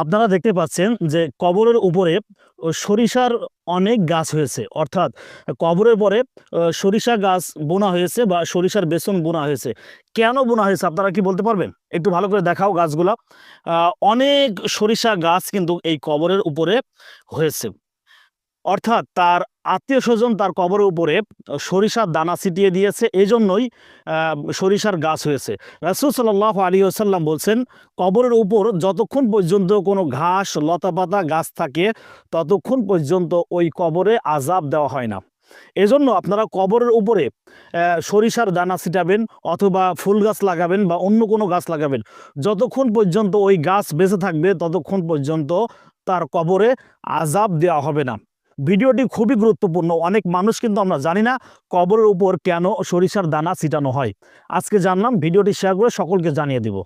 আপনারা দেখতে পাচ্ছেন যে কবরের উপরে সরিষার অনেক গাছ হয়েছে, অর্থাৎ কবরের পরে সরিষা গাছ বোনা হয়েছে বা সরিষার বেসন বোনা হয়েছে। কেন বোনা হয়েছে আপনারা কি বলতে পারবেন? একটু ভালো করে দেখাও গাছগুলা। অনেক সরিষা গাছ কিন্তু এই কবরের উপরে হয়েছে, অর্থাৎ তার আত্মীয় স্বজন তার কবরের উপরে সরিষার দানা ছিটিয়ে দিয়েছে, এই জন্যই সরিষার গাছ হয়েছে। রাসূল সাল্লাল্লাহু আলাইহি ওয়াসাল্লাম বলছেন, কবরের উপর যতক্ষণ পর্যন্ত কোনো ঘাস লতাপাতা গাছ থাকে ততক্ষণ পর্যন্ত ওই কবরে আযাব দেওয়া হয় না। এজন্য আপনারা কবরের উপরে সরিষার দানা ছিটাবেন অথবা ফুল গাছ লাগাবেন বা অন্য কোনো গাছ লাগাবেন, যতক্ষণ পর্যন্ত ওই গাছ বেঁচে থাকবে ততক্ষণ পর্যন্ত তার কবরে আযাব দেওয়া হবে না। ভিডিওটি খুবই গুরুত্বপূর্ণ। অনেক মানুষ কিন্তু আমরা জানি না কবরের উপর কেন সরিষার দানা ছিটানো হয়। আজকে জানলাম, ভিডিওটি শেয়ার করে সকলকে জানিয়ে দিব।